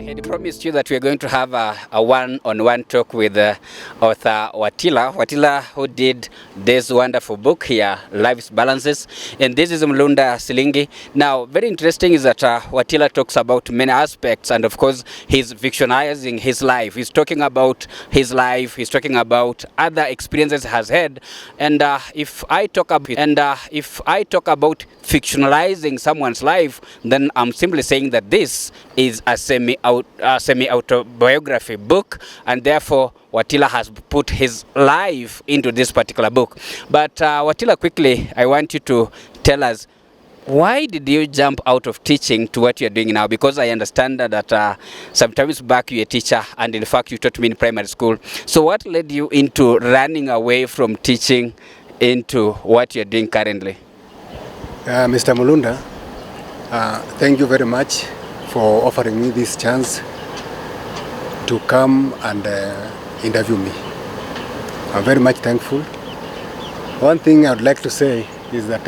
had promised you that we are going to have a one-on-one talk with author Watila. Watila, who did this wonderful book here, Life's Balances. And this is Mlunda Silingi. Now, very interesting is that Watila talks about many aspects, and of course, he's fictionalizing his life. He's talking about his life. He's talking about other experiences he has had. And if I talk about about fictionalizing someone's life, then I'm simply saying that this is a semi-autobiography book, and therefore Watila has put his life into this particular book. But Watila, quickly, I want you to tell us, why did you jump out of teaching to what you're doing now? Because I understand that sometimes back you're a teacher, and in fact you taught me in primary school. So what led you into running away from teaching into what you're doing currently? Mr. Mulunda, thank you very much for offering me this chance to come and interview me. I'm very much thankful. One thing I would like to say is that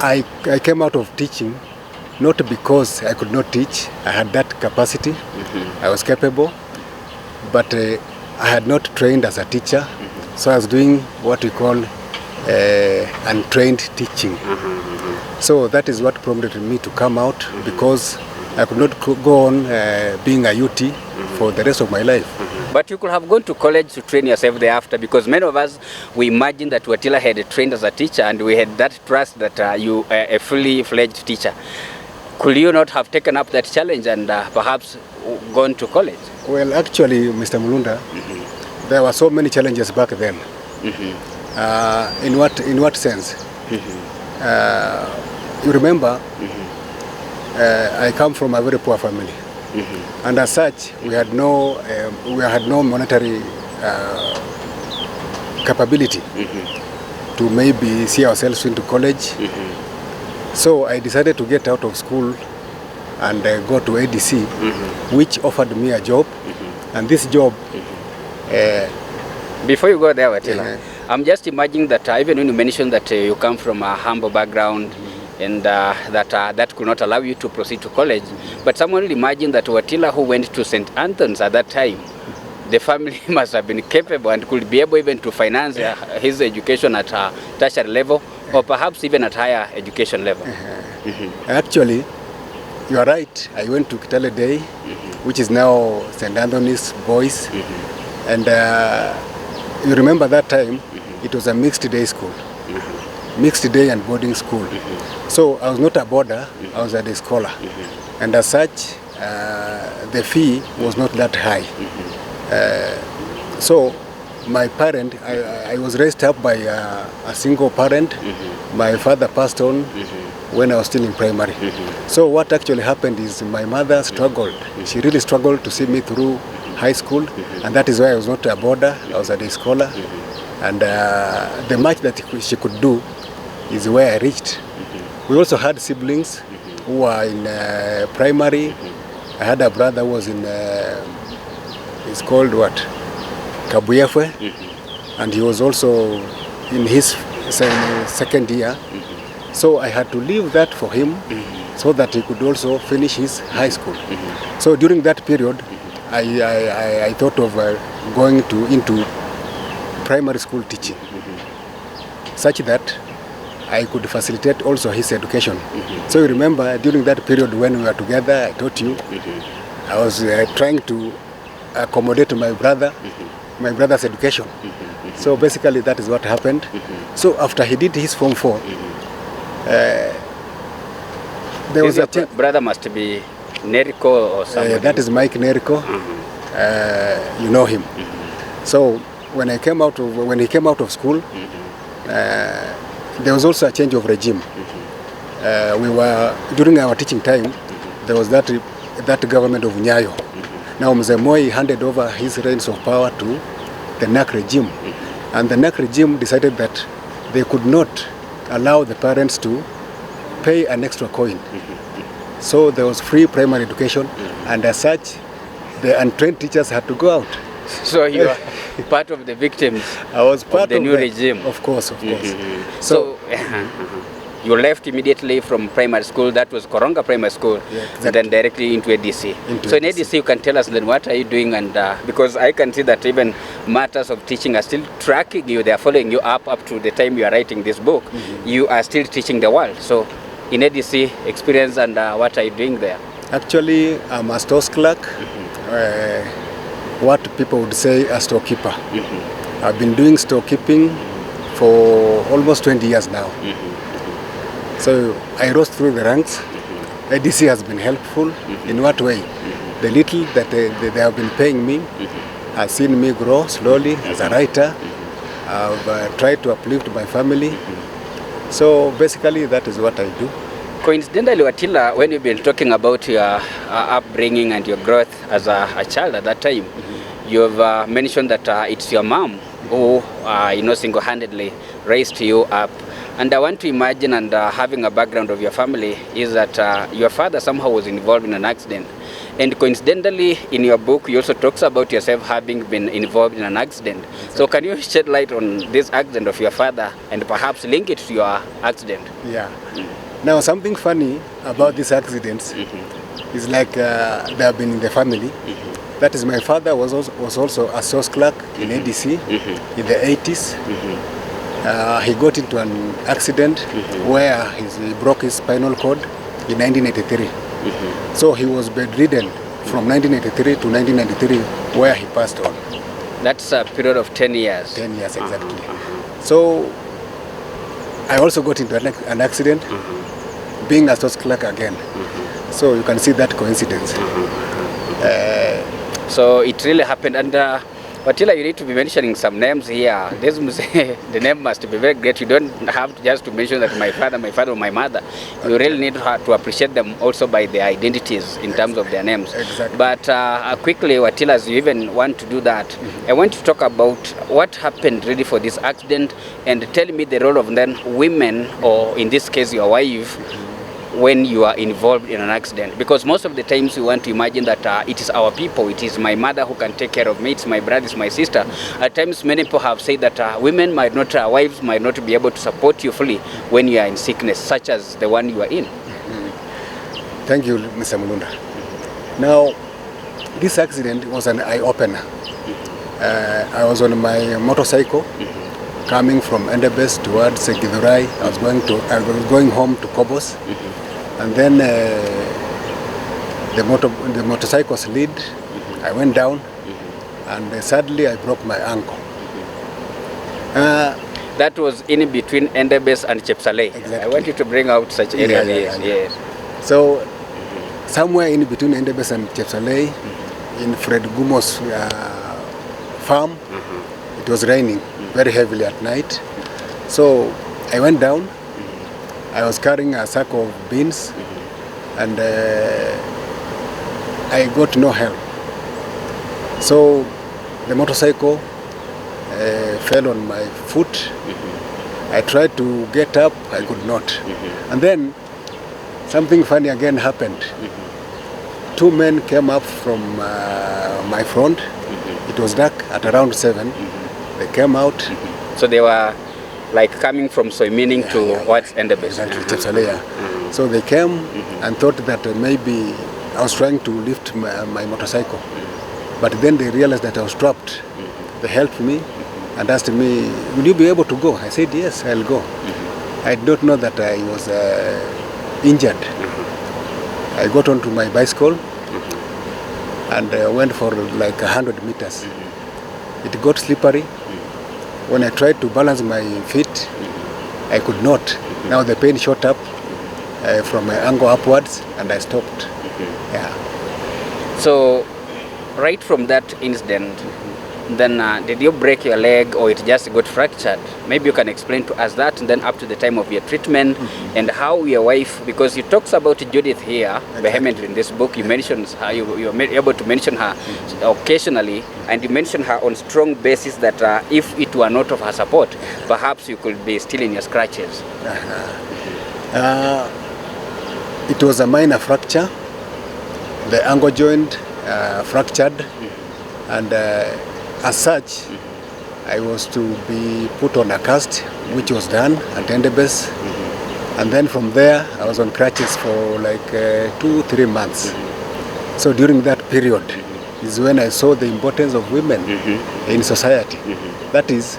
I came out of teaching not because I could not teach. I had that capacity. I was capable, but I had not trained as a teacher. So I was doing what we call untrained teaching. So that is what prompted me to come out, because I could not go on being a UT for the rest of my life. But you could have gone to college to train yourself thereafter, because many of us, we imagine that Watila had trained as a teacher, and we had that trust that you are a fully fledged teacher. Could you not have taken up that challenge and perhaps gone to college? Well, actually, Mr. Mulunda, there were so many challenges back then. In what sense? You remember, I come from a very poor family, and as such, we had no monetary capability to maybe see ourselves into college. So I decided to get out of school and go to ADC, which offered me a job, and this job. Before you go there, Watila, I'm just imagining that even when you mentioned that you come from a humble background, and that could not allow you to proceed to college, but someone will imagine that Watila, who went to St. Anthony's at that time, the family must have been capable and could be able even to finance his education at a tertiary level, or perhaps even at higher education level. Actually, you are right. I went to Kitale Day, which is now St. Anthony's Boys, and you remember that time, it was a mixed day school, mixed day and boarding school. So I was not a boarder, I was a day scholar. And as such, the fee was not that high. So my parent, I was raised up by a single parent. My father passed on when I was still in primary. So what actually happened is my mother struggled. She really struggled to see me through high school, and that is why I was not a boarder, I was a day scholar. And the much that she could do is where I reached. We also had siblings who were in primary. I had a brother who was in, it's called what? Kabuyefwe. And he was also in his second year. So I had to leave that for him so that he could also finish his high school. So during that period, I thought of going into primary school teaching, such that I could facilitate also his education. So you remember, during that period when we were together, I taught you, I was trying to accommodate my brother's education. So basically that is what happened. So after he did his Form 4, there was a brother must be Neriko or somebody. That is Mike Neriko. You know him. So when he came out of school, there was also a change of regime. We were, during our teaching time, there was that government of Nyayo. Now Mzee Moi handed over his reins of power to the NAC regime, and the NAC regime decided that they could not allow the parents to pay an extra coin. So there was free primary education, and as such, the untrained teachers had to go out. So you are part of the victims. I was part of the new regime. Of course. So You left immediately from primary school, that was Koronga Primary School, Yeah, exactly. and then directly into ADC. So in ADC you can tell us then what are you doing, and because I can see that even matters of teaching are still tracking you, they are following you up to the time you are writing this book. You are still teaching the world. So in ADC experience, and what are you doing there? Actually, I'm a stores clerk, what people would say a storekeeper. I've been doing storekeeping for almost 20 years now. So I rose through the ranks. ADC has been helpful. In what way? The little that they have been paying me has seen me grow slowly as a writer. I've tried to uplift my family. So basically that is what I do. Coincidentally, Watila, when you've been talking about your upbringing and your growth as a child at that time, you've mentioned that it's your mom who, single-handedly raised you up. And I want to imagine, and having a background of your family, is that your father somehow was involved in an accident. And coincidentally, in your book, you also talks about yourself having been involved in an accident. So can you shed light on this accident of your father and perhaps link it to your accident? Yeah. Now, something funny about these accidents is like they have been in the family. That is, my father was also a source clerk in ADC in the 80s. He got into an accident where he broke his spinal cord in 1983. So he was bedridden from 1983 to 1993, where he passed on. That's a period of 10 years. 10 years, exactly. So I also got into an accident, being a source clerk again. So you can see that coincidence. So it really happened. And Watila, you need to be mentioning some names here. The name must be very great. You don't have just to mention that my father, or my mother. You really need to appreciate them also by their identities in terms of their names. Exactly. But quickly, Watila, as you even want to do that, I want to talk about what happened really for this accident, and tell me the role of then women, or in this case your wife, when you are involved in an accident. Because most of the times we want to imagine that it is our people, it is my mother who can take care of me, it's my brother, it's my sister. At times many people have said that women might not, wives might not be able to support you fully when you are in sickness, such as the one you are in. Thank you, Mr. Mulunda. Now, this accident was an eye-opener. I was on my motorcycle coming from Endebess towards Githurai. I was going home to Kobos, and then the motorcycle slid. I went down, and sadly I broke my ankle. That was in between Endebess and Chepsalei. Exactly. I want you to bring out such areas. Yes. So somewhere in between Endebess and Chepsalei, in Fred Gumo's farm, it was raining very heavily at night. So I went down. I was carrying a sack of beans, and I got no help. So the motorcycle fell on my foot. I tried to get up, I could not. And then something funny again happened. Two men came up from my front. It was dark at around 7. They came out. So they were like coming from Soimining to what's Endebess. Exactly, So they came and thought that maybe I was trying to lift my motorcycle. But then they realized that I was trapped. They helped me and asked me, will you be able to go? I said, yes, I'll go. I did not know that I was injured. I got onto my bicycle and went for like 100 meters. It got slippery. When I tried to balance my feet, I could not. Now the pain shot up from my ankle upwards, and I stopped. So, right from that incident, then did you break your leg, or it just got fractured? Maybe you can explain to us that, and then up to the time of your treatment, and how your wife, because you talks about Judith here vehemently in this book. You mentioned her, you were able to mention her occasionally, and you mentioned her on strong basis that if it were not of her support, perhaps you could be still in your scratches. It was a minor fracture. The ankle joint fractured, and as such, I was to be put on a cast, which was done at Endebess. And then from there, I was on crutches for like 2-3 months. So during that period is when I saw the importance of women in society. That is,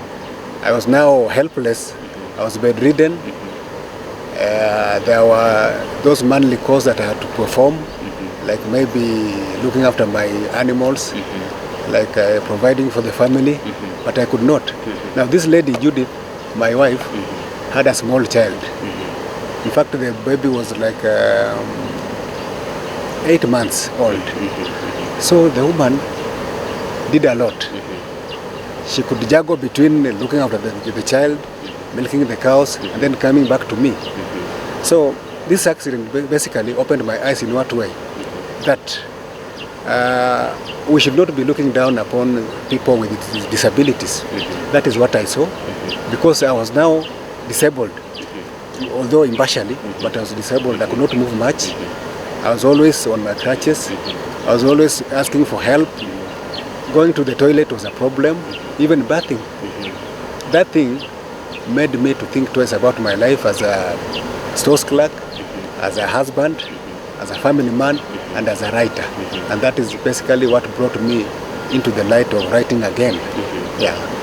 I was now helpless, I was bedridden. There were those manly chores that I had to perform, like maybe looking after my animals, like providing for the family, but I could not. Now this lady, Judith, my wife, had a small child. In fact, the baby was like 8 months old. So the woman did a lot. She could juggle between looking after the child, milking the cows, and then coming back to me. So this accident basically opened my eyes in what way? That we should not be looking down upon people with disabilities. That is what I saw, because I was now disabled, although impartially, but I was disabled. I could not move much. I was always on my crutches. I was always asking for help. Going to the toilet was a problem, even bathing. That thing made me to think twice about my life as a stores clerk, as a husband, as a family man, and as a writer. And that is basically what brought me into the light of writing again. Yeah.